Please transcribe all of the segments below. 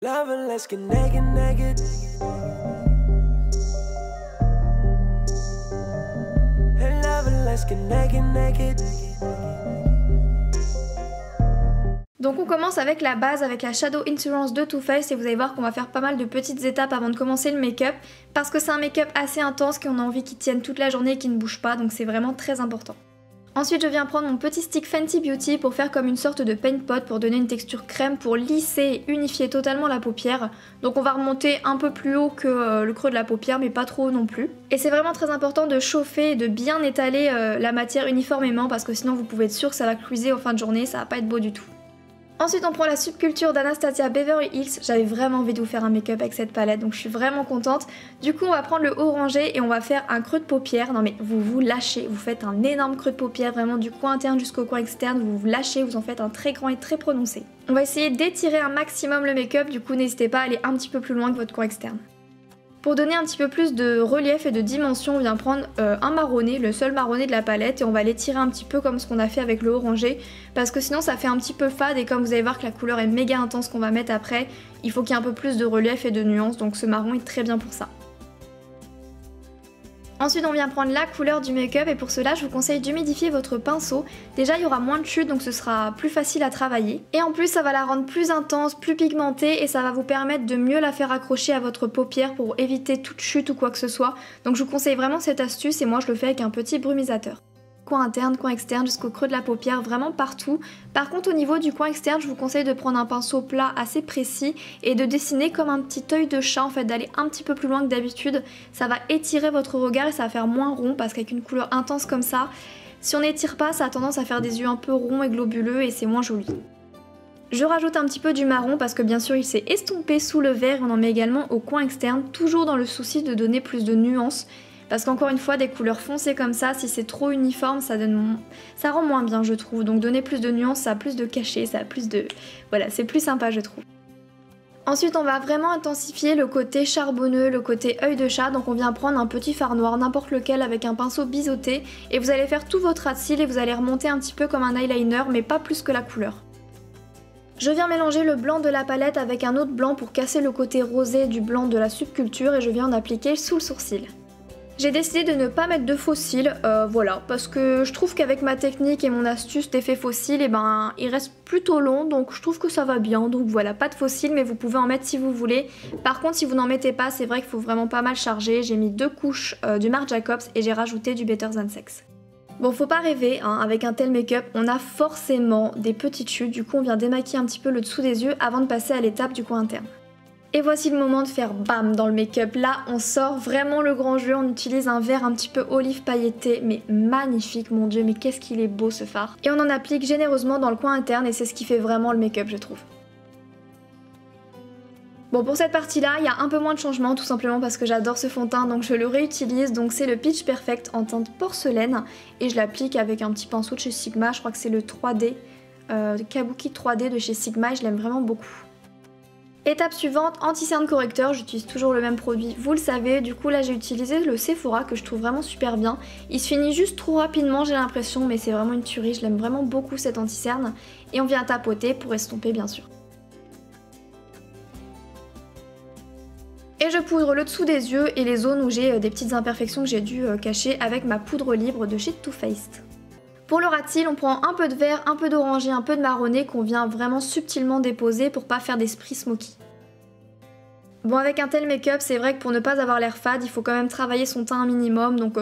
Loving, let's get naked, naked. And loving, let's get naked, naked. Donc on commence avec la base, avec la Shadow Insurance de Too Faced, et vous allez voir qu'on va faire pas mal de petites étapes avant de commencer le make-up, parce que c'est un make-up assez intense, qu'on a envie qu'il tienne toute la journée et qu'il ne bouge pas, donc c'est vraiment très important. Ensuite je viens prendre mon petit stick Fenty Beauty pour faire comme une sorte de paint pot pour donner une texture crème, pour lisser et unifier totalement la paupière. Donc on va remonter un peu plus haut que le creux de la paupière, mais pas trop haut non plus. Et c'est vraiment très important de chauffer et de bien étaler la matière uniformément, parce que sinon vous pouvez être sûr que ça va cruiser en fin de journée, ça va pas être beau du tout. Ensuite on prend la Subculture d'Anastasia Beverly Hills. J'avais vraiment envie de vous faire un make-up avec cette palette, donc je suis vraiment contente. Du coup on va prendre le orangé et on va faire un creux de paupière. Non mais vous vous lâchez, vous faites un énorme creux de paupière, vraiment du coin interne jusqu'au coin externe, vous vous lâchez, vous en faites un très grand et très prononcé. On va essayer d'étirer un maximum le make-up, du coup n'hésitez pas à aller un petit peu plus loin que votre coin externe. Pour donner un petit peu plus de relief et de dimension, on vient prendre un marronné, le seul marronné de la palette, et on va l'étirer un petit peu comme ce qu'on a fait avec le orangé, parce que sinon ça fait un petit peu fade, et comme vous allez voir que la couleur est méga intense qu'on va mettre après, il faut qu'il y ait un peu plus de relief et de nuance, donc ce marron est très bien pour ça. Ensuite on vient prendre la couleur du make-up, et pour cela je vous conseille d'humidifier votre pinceau. Déjà il y aura moins de chute, donc ce sera plus facile à travailler. Et en plus ça va la rendre plus intense, plus pigmentée, et ça va vous permettre de mieux la faire accrocher à votre paupière pour éviter toute chute ou quoi que ce soit. Donc je vous conseille vraiment cette astuce, et moi je le fais avec un petit brumisateur. Coin interne, coin externe, jusqu'au creux de la paupière, vraiment partout. Par contre au niveau du coin externe, je vous conseille de prendre un pinceau plat assez précis et de dessiner comme un petit œil de chat, en fait, d'aller un petit peu plus loin que d'habitude. Ça va étirer votre regard et ça va faire moins rond, parce qu'avec une couleur intense comme ça, si on n'étire pas, ça a tendance à faire des yeux un peu ronds et globuleux et c'est moins joli. Je rajoute un petit peu du marron parce que bien sûr il s'est estompé sous le vert, on en met également au coin externe, toujours dans le souci de donner plus de nuances. Parce qu'encore une fois, des couleurs foncées comme ça, si c'est trop uniforme, ça rend moins bien je trouve. Donc donner plus de nuances, ça a plus de cachet, ça a plus de... Voilà, c'est plus sympa je trouve. Ensuite on va vraiment intensifier le côté charbonneux, le côté œil de chat. Donc on vient prendre un petit fard noir, n'importe lequel, avec un pinceau biseauté. Et vous allez faire tout votre ras de cils et vous allez remonter un petit peu comme un eyeliner, mais pas plus que la couleur. Je viens mélanger le blanc de la palette avec un autre blanc pour casser le côté rosé du blanc de la Subculture, et je viens en appliquer sous le sourcil. J'ai décidé de ne pas mettre de faux cils, voilà, parce que je trouve qu'avec ma technique et mon astuce d'effet faux cils, et ben, il reste plutôt long, donc je trouve que ça va bien. Donc voilà, pas de faux cils, mais vous pouvez en mettre si vous voulez. Par contre, si vous n'en mettez pas, c'est vrai qu'il faut vraiment pas mal charger. J'ai mis 2 couches du Marc Jacobs et j'ai rajouté du Better Than Sex. Bon, faut pas rêver, hein, avec un tel make-up, on a forcément des petites chutes, du coup on vient démaquiller un petit peu le dessous des yeux avant de passer à l'étape du coin interne. Et voici le moment de faire bam dans le make-up. Là, on sort vraiment le grand jeu. On utilise un vert un petit peu olive pailleté, mais magnifique, mon dieu, mais qu'est-ce qu'il est beau ce fard. Et on en applique généreusement dans le coin interne et c'est ce qui fait vraiment le make-up, je trouve. Bon, pour cette partie-là, il y a un peu moins de changements, tout simplement parce que j'adore ce fond de teint, donc je le réutilise. Donc c'est le Pitch Perfect en teinte porcelaine et je l'applique avec un petit pinceau de chez Sigma. Je crois que c'est le 3D, Kabuki 3D de chez Sigma, et je l'aime vraiment beaucoup. Étape suivante, anti-cerne correcteur, j'utilise toujours le même produit, vous le savez. Du coup là j'ai utilisé le Sephora que je trouve vraiment super bien. Il se finit juste trop rapidement j'ai l'impression, mais c'est vraiment une tuerie, je l'aime vraiment beaucoup cet anti-cerne. Et on vient tapoter pour estomper bien sûr. Et je poudre le dessous des yeux et les zones où j'ai des petites imperfections que j'ai dû cacher avec ma poudre libre de chez Too Faced. Pour le ras de cils, on prend un peu de vert, un peu d'orangé, un peu de marronné qu'on vient vraiment subtilement déposer pour pas faire d'esprit smoky. Bon, avec un tel make-up, c'est vrai que pour ne pas avoir l'air fade, il faut quand même travailler son teint un minimum. Donc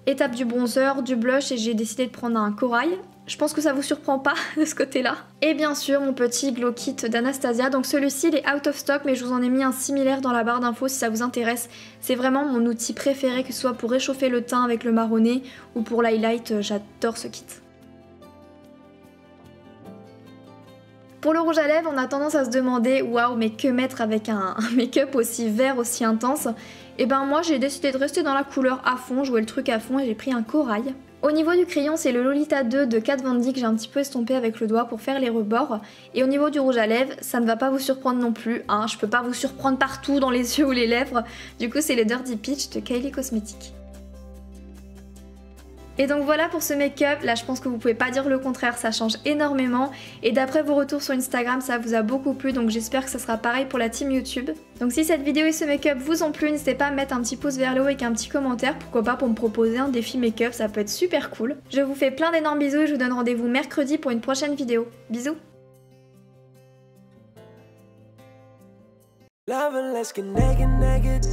étape du bronzer, du blush, et j'ai décidé de prendre un corail. Je pense que ça vous surprend pas de ce côté-là. Et bien sûr mon petit glow kit d'Anastasia. Donc celui-ci il est out of stock, mais je vous en ai mis un similaire dans la barre d'infos si ça vous intéresse. C'est vraiment mon outil préféré, que ce soit pour réchauffer le teint avec le marronné ou pour l'highlight, j'adore ce kit. Pour le rouge à lèvres, on a tendance à se demander waouh, mais que mettre avec un make-up aussi vert, aussi intense? Et ben moi j'ai décidé de rester dans la couleur à fond, jouer le truc à fond, et j'ai pris un corail. Au niveau du crayon, c'est le Lolita 2 de Kat Von D que j'ai un petit peu estompé avec le doigt pour faire les rebords. Et au niveau du rouge à lèvres, ça ne va pas vous surprendre non plus, hein, je peux pas vous surprendre partout dans les yeux ou les lèvres. Du coup c'est le Dirty Peach de Kylie Cosmetics. Et donc voilà pour ce make-up, là je pense que vous pouvez pas dire le contraire, ça change énormément. Et d'après vos retours sur Instagram, ça vous a beaucoup plu, donc j'espère que ça sera pareil pour la team YouTube. Donc si cette vidéo et ce make-up vous ont plu, n'hésitez pas à mettre un petit pouce vers le haut avec un petit commentaire, pourquoi pas pour me proposer un défi make-up, ça peut être super cool. Je vous fais plein d'énormes bisous et je vous donne rendez-vous mercredi pour une prochaine vidéo. Bisous. Love, let's get naked, naked.